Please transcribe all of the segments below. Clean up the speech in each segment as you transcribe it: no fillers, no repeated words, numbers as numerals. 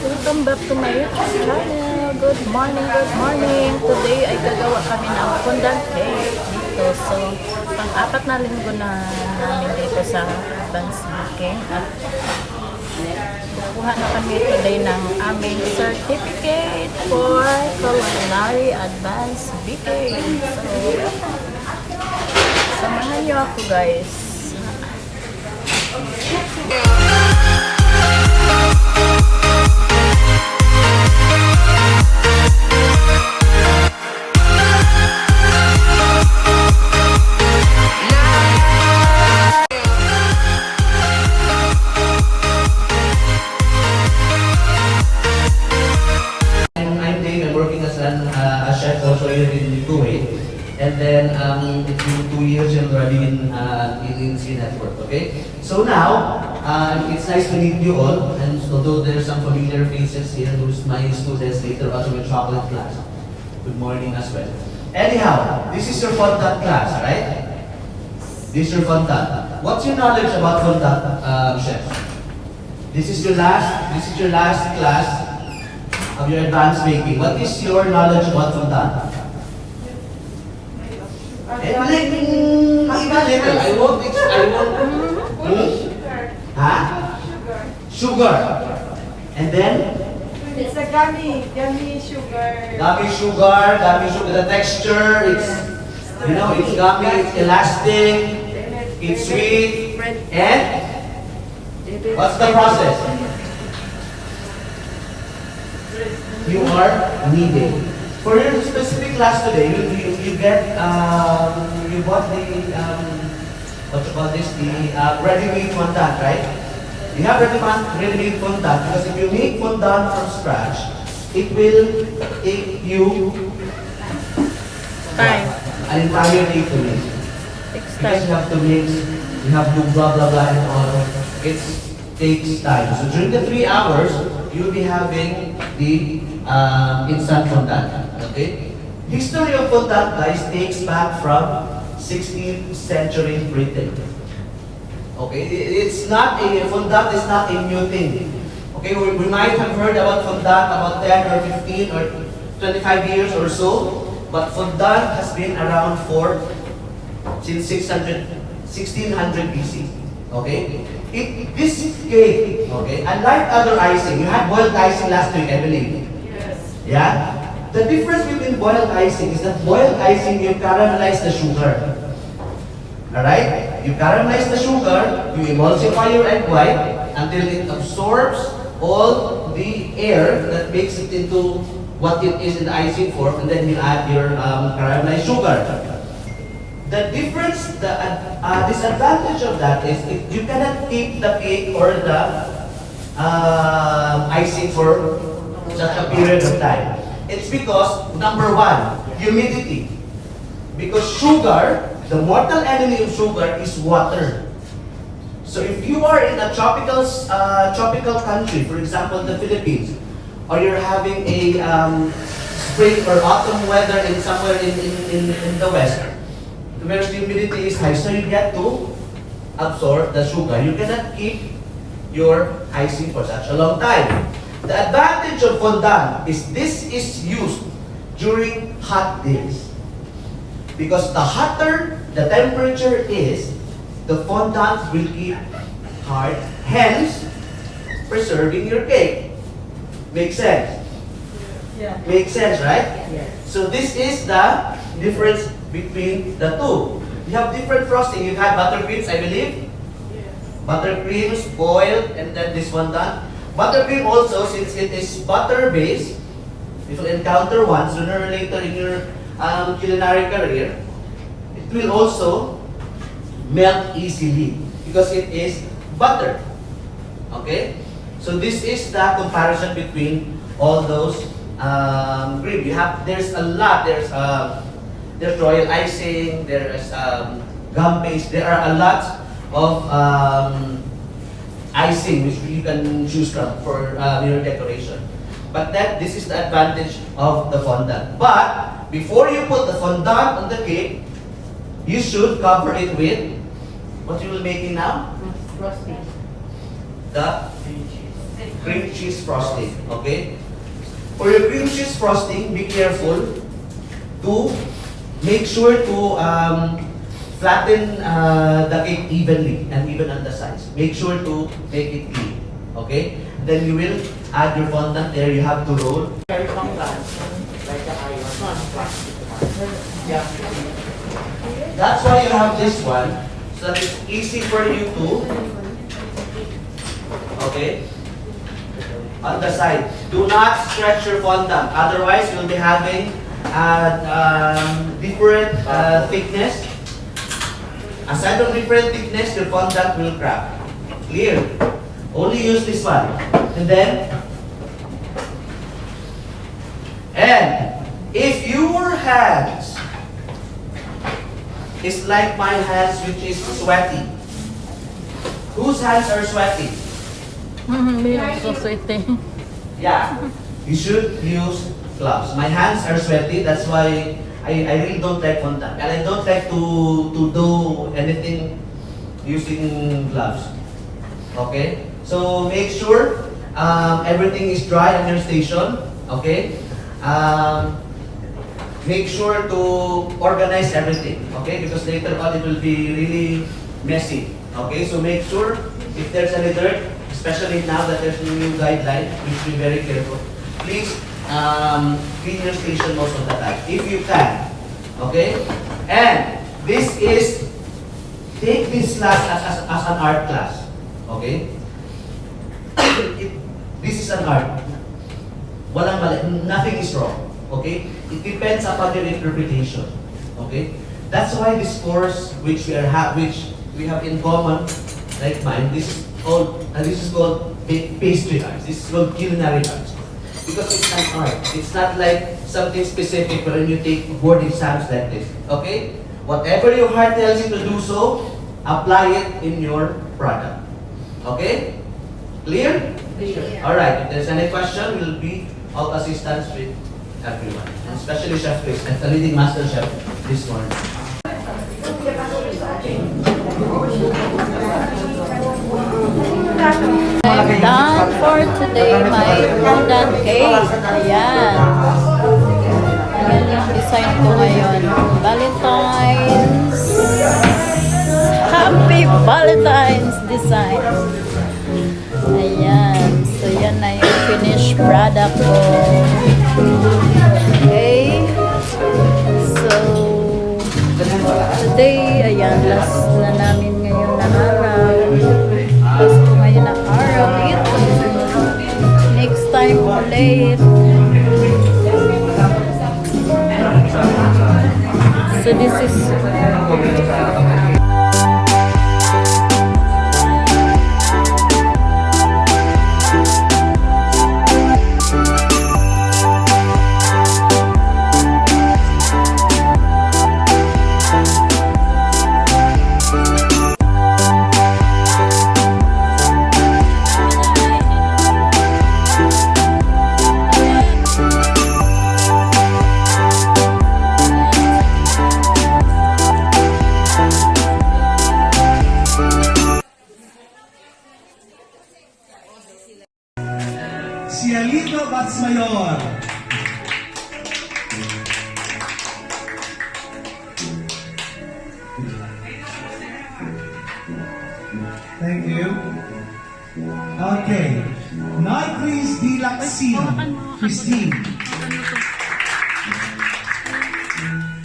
Welcome back to my YouTube channel. Good morning, good morning. Today ay gagawa kami ng fondant cake dito. So, pang-apat na linggo na namin dito sa advanced baking. At kukuha na kami today ng aming certificate for culinary advanced baking. So, samahan niyo ako guys. A chef also here in Kuwait, and then it's been 2 years and already in CEE Network. Okay, so now it's nice to meet you all, and although there's some familiar faces here, who's my students later also in chocolate class. Good morning as well. Anyhow, this is your fondant class, right? This is your fondant. What's your knowledge about fondant, chef? This is your last class of your advanced baking. What is your knowledge about fondant? Little. I want. Sugar. And then? It's a gummy sugar. Gummy sugar. The texture, it's gummy, it's elastic, it's sweet, and what's the process? You are kneading. For your specific class today, you get you bought the what you call this, the ready-made fondant, right? You have ready-made fondant because if you make fondant from scratch, it will take you Time. an entire day to make. Takes Because you time. have to mix, you have to blah blah blah and all. It takes time. So during the 3 hours, you'll be having the instant fondant. Okay? History of fondant, guys, dates back from 16th century Britain. Okay? It's not fondant is not a new thing. Okay? We might have heard about fondant about 10 or 15 or 25 years or so, but fondant has been around since 1600 BC. Okay? This cake, okay, unlike other icing, you had boiled icing last week, I believe. Yes. Yeah? The difference between boiled icing is that boiled icing, you caramelize the sugar. Alright? You caramelize the sugar, you emulsify your egg white until it absorbs all the air that makes it into what it is in the icing form, and then you add your caramelized sugar. The difference, the disadvantage of that is you cannot keep the cake or the icing for such a period of time. It's because, number one, humidity. Because sugar, the mortal enemy of sugar is water. So if you are in a tropical country, for example, the Philippines, or you're having a spring or autumn weather in somewhere in the west, where the humidity is high, so you get to absorb the sugar. You cannot keep your icing for such a long time. The advantage of fondant is this is used during hot days. Because the hotter the temperature is, the fondant will keep hard, hence preserving your cake. Makes sense? Yeah. Makes sense, right? Yes. So this is the difference between the two. You have different frosting. You've had buttercreams, I believe. Yes. Buttercreams, boiled, and then this one done. Buttercream also, since it is butter-based, if you encounter one sooner or later in your culinary career, it will also melt easily because it is butter. Okay? So this is the comparison between all those cream. There's a lot. There's royal icing, there's gum paste, there are a lot of icing which you can choose from for your decoration. But this is the advantage of the fondant. But before you put the fondant on the cake, you should cover it with what you will making now? Frosting. The cream cheese frosting. Okay? For your cream cheese frosting, be careful to make sure to flatten the cake evenly and even on the sides. Make sure to make it clean. Okay? Then you will add your fondant there. You have to roll. Yeah. That's why you have this one, so that it's easy for you to, okay, on the side. Do not stretch your fondant, otherwise you'll be having different thickness. Aside from different thickness, your fondant will crack. Clear? Only use this one. And if your hands is like my hands, which is sweaty. Whose hands are sweaty? Me also sweating. Yeah, you should use gloves. My hands are sweaty, that's why I really don't like fondant. And I don't like to do anything using gloves. Okay? So make sure everything is dry on your station. Okay? Make sure to organize everything. Okay? Because later on it will be really messy. Okay? So make sure if there's any dirt, especially now that there's a new guideline, you should be very careful. Please clean your station most of the time, if you can. Okay? And this is, take this class as an art class. Okay? This is an art. Walang mali, nothing is wrong. Okay? It depends upon your interpretation. Okay? That's why this course, which we have in common, like mine, this is called pastry arts. This is called culinary arts. Because it's an art. It's not like something specific when you take board exams like this. Okay? Whatever your heart tells you to do so, apply it in your product. Okay? Clear? Clear. Alright, if there's any question, we'll be of assistance with everyone. And especially Chef Chris, and the leading master chef this morning. I'm done for today, my fondant cake. Ayan. Ayan yung design ko ngayon. Valentine's. Happy Valentine's design. Ayan. So, yan na yung finished product ko. Okay. So, today, ayan, last na namin ngayon na araw. Last ko ngayon na araw dito. Next time ulit. So, this is Cielito Batsmayor. Thank you. Okay. Nightbreeze Dilaxino. Christine.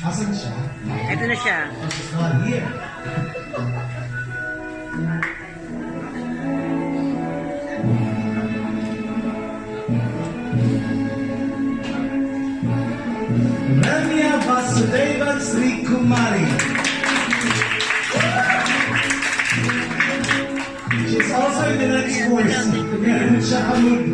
Asan siya? Ito na siya. Oh, she's not here. Ramya Vasudevan Sri Kumari. She's also in the next course. Meron siya kamud.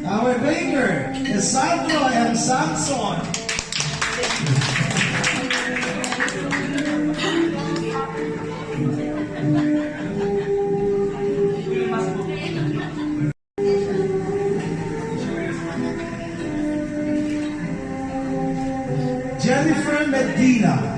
Our baker is Sandro and Samson. Jennifer Medina.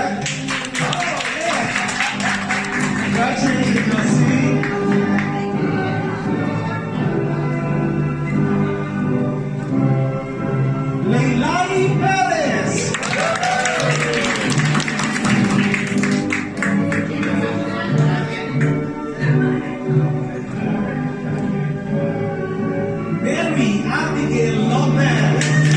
correct? Oh, yeah. Congratulations, Josie. Leilani Perez. Mary Abigail Lopez.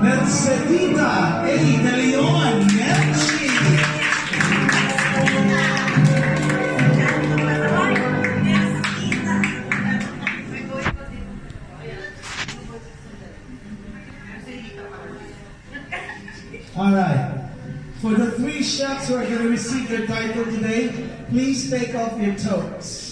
Mercedita A. De Leon Merchi. All right. For the three chefs who are going to receive their title today, please take off your toes.